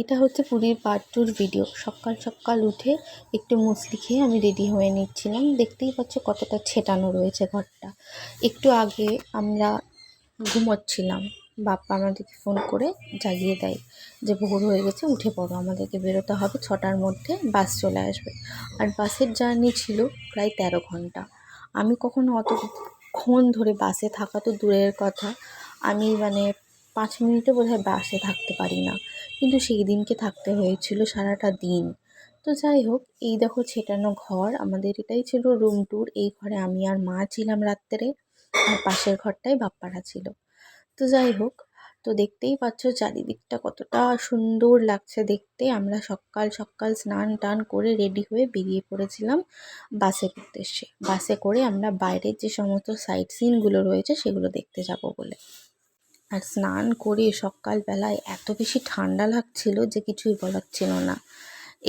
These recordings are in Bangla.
এটা হচ্ছে পুরীর পার্ট 2 ভিডিও। সকাল সকাল উঠে একটু মুসলি খেয়ে আমি রেডি হয়ে নিচ্ছিলাম। দেখতেই পাচ্ছ কতটা ছেটানো রয়েছে ঘরটা। একটু আগে আমরা ঘুমোচ্ছিলাম, বাপ্পা আমাদেরকে ফোন করে জাগিয়ে দেয় যে ভোর হয়ে গেছে, উঠে পড়ো, আমাদেরকে বেরোতে হবে, 6টার মধ্যে বাস চলে আসবে। আর বাসের জার্নি ছিল প্রায় 13 ঘন্টা। আমি কখনো অতক্ষণ ধরে বাসে থাকা তো দূরের কথা, আমি 5 মিনিটও বোধহয় বাসে থাকতে পারি না, কিন্তু সেই দিনকে থাকতে হয়েছিল সারাটা দিন। তো যাই হোক, এই দেখো ছেটানো ঘর, আমাদের এটাই ছিল রুম ট্যুর। এই ঘরে আমি আর মা ছিলাম রাত্রে, আর পাশের ঘরটায় বাপ্পারা ছিল। তো যাই হোক, তো দেখতেই পাচ্ছ চারিদিকটা কতটা সুন্দর লাগছে দেখতে। আমরা সকাল সকাল স্নান টান করে রেডি হয়ে বেরিয়ে পড়েছিলাম বাসের উদ্দেশ্যে। বাসে করে আমরা বাইরের যে সমস্ত সাইট সিনগুলো রয়েছে সেগুলো দেখতে যাব বলে। আর স্নান করে সকালবেলায় এত বেশি ঠান্ডা লাগছিল যে কিছুই বলার ছিল না।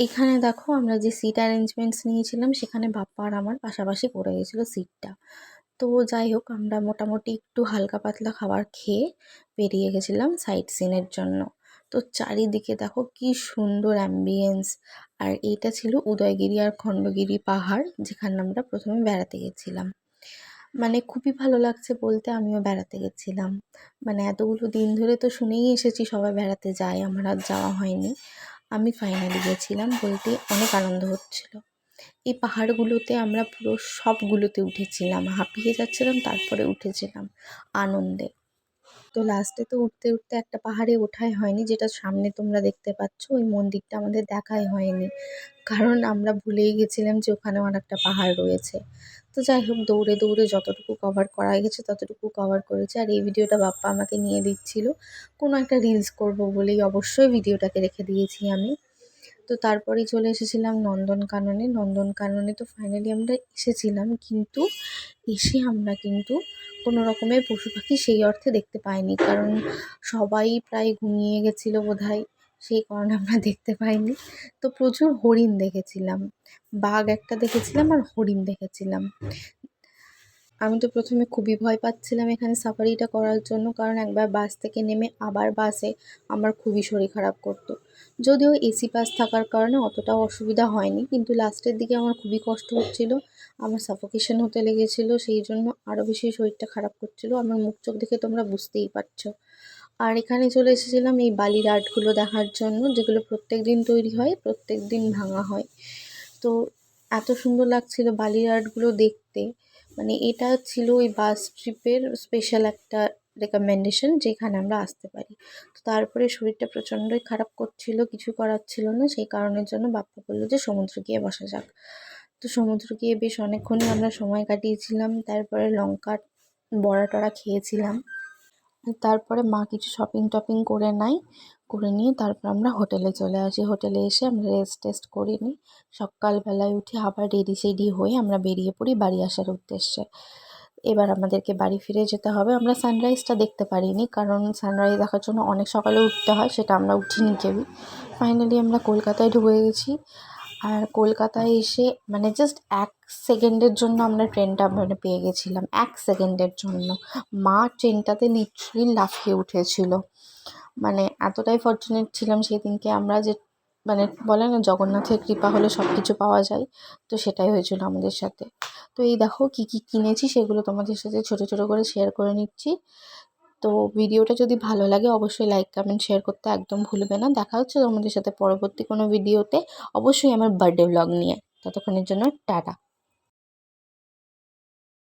এখানে দেখো আমরা যে সিট অ্যারেঞ্জমেন্টস নিয়েছিলাম সেখানে বাপ্পা আর আমার পাশাপাশি পড়ে গেছিলো সিটটা। তো যাই হোক, আমরা মোটামুটি একটু হালকা পাতলা খাবার খেয়ে বেরিয়ে গেছিলাম সাইট সিনের জন্য। তো চারিদিকে দেখো কি সুন্দর অ্যাম্বিয়েন্স। আর এইটা ছিল উদয়গিরি আর খণ্ডগিরি পাহাড়, যেখানে আমরা প্রথমে বেড়াতে গেছিলাম। খুবই ভালো লাগছে বলতে, আমিও বেড়াতে গেছিলাম। এতগুলো দিন ধরে তো শুনেই এসেছি সবাই বেড়াতে যায়, আমার আর যাওয়া হয়নি। আমি ফাইনালি গেছিলাম বলতে অনেক আনন্দ হচ্ছিল। এই পাহাড়গুলোতে আমরা পুরো সবগুলোতে উঠেছিলাম, হাঁপিয়ে যাচ্ছিলাম, তারপরে উঠেছিলাম আনন্দে। তো লাস্টে তো উঠতে উঠতে একটা পাহাড়ে ওঠাই হয়নি, যেটা সামনে তোমরা দেখতে পাচ্ছ, ওই মন্দিরটা আমাদের দেখাই হয়নি, কারণ আমরা ভুলেই গেছিলাম যে ওখানেও আর একটা পাহাড় রয়েছে। তো যাই হোক, দৌড়ে দৌড়ে যতটুকু কভার করা গেছে ততটুকু কভার করেছে। আর এই ভিডিওটা বাপ্পা আমাকে নিয়ে দিচ্ছিল, কোনো একটা রিলস করব বলেই অবশ্যই ভিডিওটাকে রেখে দিয়েছি আমি। তো তারপরেই চলে এসেছিলাম নন্দনকাননে। নন্দনকাননে তো ফাইনালি আমরা এসেছিলাম, কিন্তু এসে আমরা কিন্তু কোনো রকমের পশু পাখি সেই অর্থে দেখতে পাইনি, কারণ সবাই প্রায় ঘুমিয়ে গেছিলো বোধহয়, সেই কারণে আমরা দেখতে পাইনি। তো প্রচুর হরিণ দেখেছিলাম, বাঘ একটা দেখেছিলাম আর হরিণ দেখেছিলাম। আমি তো প্রথমে খুবই ভয় পাচ্ছিলাম এখানে সাফারিটা করার জন্য, কারণ একবার বাস থেকে নেমে আবার বাসে আমার খুবই শরীর খারাপ করতো। যদিও এসি বাস থাকার কারণে অতটাও অসুবিধা হয়নি, কিন্তু লাস্টের দিকে আমার খুবই কষ্ট হচ্ছিল, আমার সাফোকেশন হতে লেগেছিলো, সেই জন্য আরও বেশি শরীরটা খারাপ করছিল। আমার মুখ চোখ দেখে তোমরা বুঝতেই পারছো। আর এখানে চলে এসেছিলাম এই বালির আর্টগুলো দেখার জন্য, যেগুলো প্রত্যেক দিন তৈরি হয়, প্রত্যেক দিন ভাঙা হয়। তো এত সুন্দর লাগছিল বালির আর্টগুলো দেখতে। এটা ছিল ওই বাস ট্রিপের স্পেশাল একটা রেকমেন্ডেশন, যেখানে আমরা আসতে পারি। তো তারপরে শরীরটা প্রচণ্ডই খারাপ করছিল, কিছু করার ছিল না, সেই কারণের জন্য বাপ্পা বললো যে সমুদ্রে গিয়ে বসা যাক। তো সমুদ্রে গিয়ে বেশ অনেকক্ষণই আমরা সময় কাটিয়েছিলাম, তারপরে লঙ্কার বড়া টড়া খেয়েছিলাম। তারপরে মা কিছু শপিং টপিং করে নিয়ে তারপর আমরা হোটেলে চলে আসি। হোটেলে এসে আমরা রেস্ট টেস্ট করে নিই, সকালবেলায় উঠে আবার রেডি সেডি হয়ে আমরা বেরিয়ে পড়ি বাড়ি আসার উদ্দেশ্যে। এবার আমাদেরকে বাড়ি ফিরে যেতে হবে। আমরা সানরাইজটা দেখতে পারিনি, কারণ সানরাইজ দেখার জন্য অনেক সকালে উঠতে হয়, সেটা আমরা উঠিনি কেউই। ফাইনালি আমরা কলকাতায় ঢুকে গেছি। আর কলকাতায় এসে জাস্ট 1 সেকেন্ডের জন্য আমরা ট্রেনটা পেয়ে গেছিলাম, 1 সেকেন্ডের জন্য। মা ট্রেনটাতে লিটারালি লাফিয়ে উঠেছিল। এতটাই ফরচুনেট ছিলাম সেদিনকে আমরা যে বলে না জগন্নাথের কৃপা হলে সব কিছু পাওয়া যায়, তো সেটাই হয়েছিল আমাদের সাথে। তো এই দেখো কী কী কিনেছি সেগুলো তোমাদের সাথে ছোটো ছোটো করে শেয়ার করে নিচ্ছি। তো ভিডিওটা যদি ভালো লাগে অবশ্যই লাইক কমেন্ট শেয়ার করতে একদম ভুলবে না। দেখা হচ্ছে তোমাদের সাথে পরবর্তী কোনো ভিডিওতে, অবশ্যই আমার বার্থডে ব্লগ নিয়ে। ততক্ষণের জন্য টাটা।